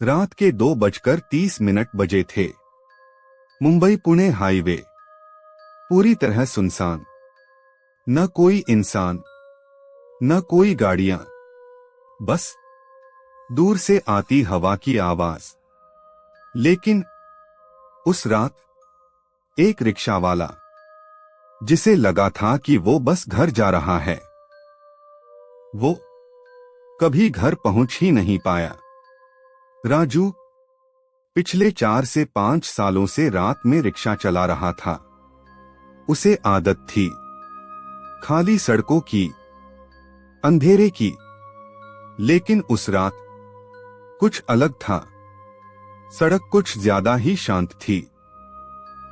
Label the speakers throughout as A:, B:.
A: रात के 2:30 बजे थे। मुंबई पुणे हाईवे पूरी तरह सुनसान। न कोई इंसान, न कोई गाड़ियां, बस दूर से आती हवा की आवाज। लेकिन उस रात एक रिक्शा वाला, जिसे लगा था कि वो बस घर जा रहा है, वो कभी घर पहुंच ही नहीं पाया। राजू पिछले 4 से 5 सालों से रात में रिक्शा चला रहा था। उसे आदत थी खाली सड़कों की, अंधेरे की। लेकिन उस रात कुछ अलग था। सड़क कुछ ज्यादा ही शांत थी।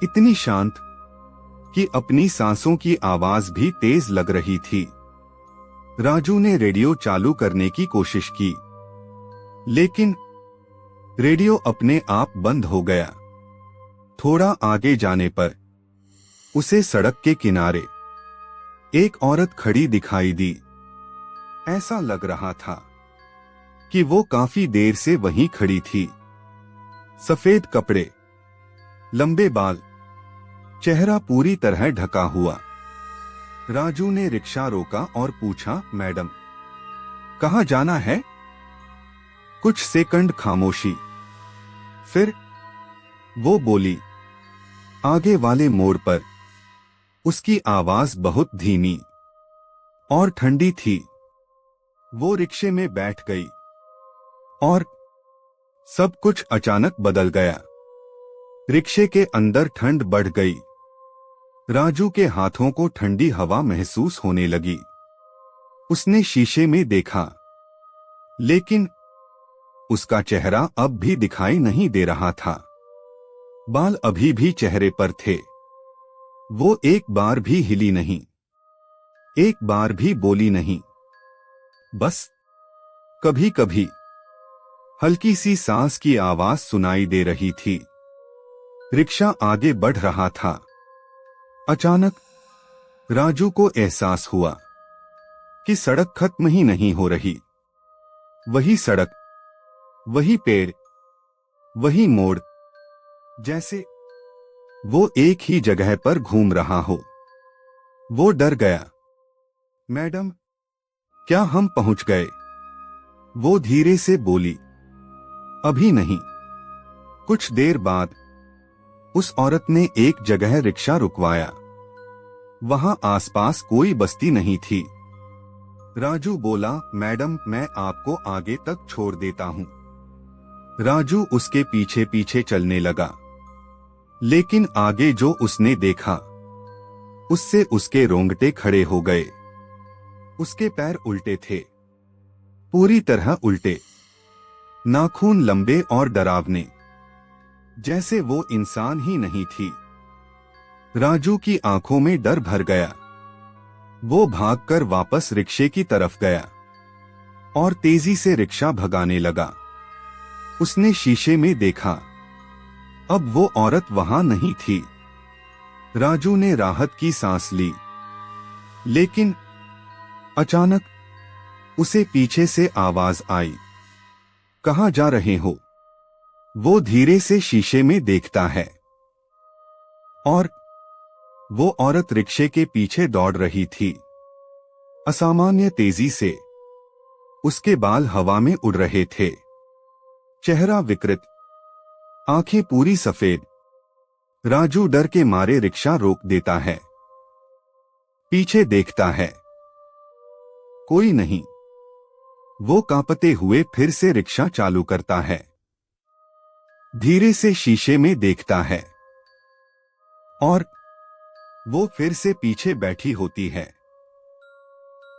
A: इतनी शांत कि अपनी सांसों की आवाज भी तेज लग रही थी। राजू ने रेडियो चालू करने की कोशिश की, लेकिन रेडियो अपने आप बंद हो गया। थोड़ा आगे जाने पर उसे सड़क के किनारे एक औरत खड़ी दिखाई दी। ऐसा लग रहा था कि वो काफी देर से वहीं खड़ी थी। सफेद कपड़े, लंबे बाल, चेहरा पूरी तरह ढका हुआ। राजू ने रिक्शा रोका और पूछा, मैडम, कहाँ जाना है? कुछ सेकंड खामोशी। फिर वो बोली, आगे वाले मोड़ पर। उसकी आवाज बहुत धीमी और ठंडी थी। वो रिक्शे में बैठ गई और सब कुछ अचानक बदल गया। रिक्शे के अंदर ठंड बढ़ गई। राजू के हाथों को ठंडी हवा महसूस होने लगी। उसने शीशे में देखा, लेकिन उसका चेहरा अब भी दिखाई नहीं दे रहा था। बाल अभी भी चेहरे पर थे। वो एक बार भी हिली नहीं, एक बार भी बोली नहीं। बस कभी कभी हल्की सी सांस की आवाज सुनाई दे रही थी। रिक्शा आगे बढ़ रहा था। अचानक राजू को एहसास हुआ कि सड़क खत्म ही नहीं हो रही। वही सड़क, वही पेड़, वही मोड़, जैसे वो एक ही जगह पर घूम रहा हो। वो डर गया। मैडम, क्या हम पहुंच गए? वो धीरे से बोली, अभी नहीं। कुछ देर बाद उस औरत ने एक जगह रिक्शा रुकवाया। वहां आसपास कोई बस्ती नहीं थी। राजू बोला, मैडम, मैं आपको आगे तक छोड़ देता हूं। राजू उसके पीछे पीछे चलने लगा। लेकिन आगे जो उसने देखा, उससे उसके रोंगटे खड़े हो गए। उसके पैर उल्टे थे, पूरी तरह उल्टे। नाखून लंबे और डरावने, जैसे वो इंसान ही नहीं थी। राजू की आंखों में डर भर गया। वो भागकर वापस रिक्शे की तरफ गया और तेजी से रिक्शा भगाने लगा। उसने शीशे में देखा, अब वो औरत वहां नहीं थी। राजू ने राहत की सांस ली, लेकिन अचानक उसे पीछे से आवाज आई, कहां जा रहे हो? वो धीरे से शीशे में देखता है और वो औरत रिक्शे के पीछे दौड़ रही थी, असामान्य तेजी से। उसके बाल हवा में उड़ रहे थे, चेहरा विकृत, आंखें पूरी सफेद। राजू डर के मारे रिक्शा रोक देता है, पीछे देखता है, कोई नहीं। वो कांपते हुए फिर से रिक्शा चालू करता है, धीरे से शीशे में देखता है और वो फिर से पीछे बैठी होती है।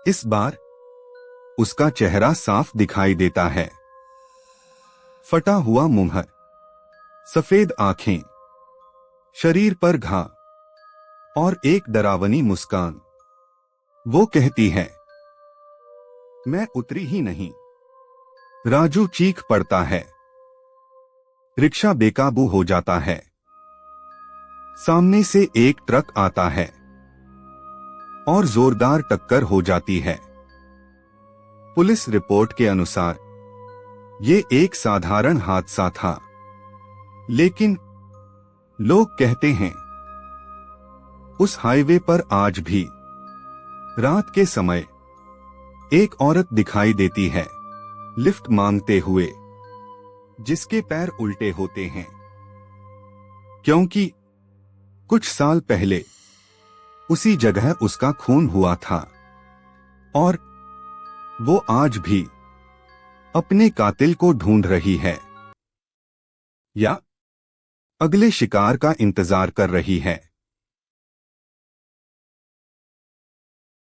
A: इस बार उसका चेहरा साफ दिखाई देता है। फटा हुआ मुंह, सफेद आंखें, शरीर पर घाव और एक डरावनी मुस्कान। वो कहती है, मैं उतरी ही नहीं। राजू चीख पड़ता है। रिक्शा बेकाबू हो जाता है। सामने से एक ट्रक आता है और जोरदार टक्कर हो जाती है। पुलिस रिपोर्ट के अनुसार ये एक साधारण हादसा था, लेकिन लोग कहते हैं उस हाईवे पर आज भी रात के समय एक औरत दिखाई देती है, लिफ्ट मांगते हुए, जिसके पैर उल्टे होते हैं, क्योंकि कुछ साल पहले उसी जगह उसका खून हुआ था और वो आज भी अपने कातिल को ढूंढ रही है या अगले शिकार का इंतजार कर रही है।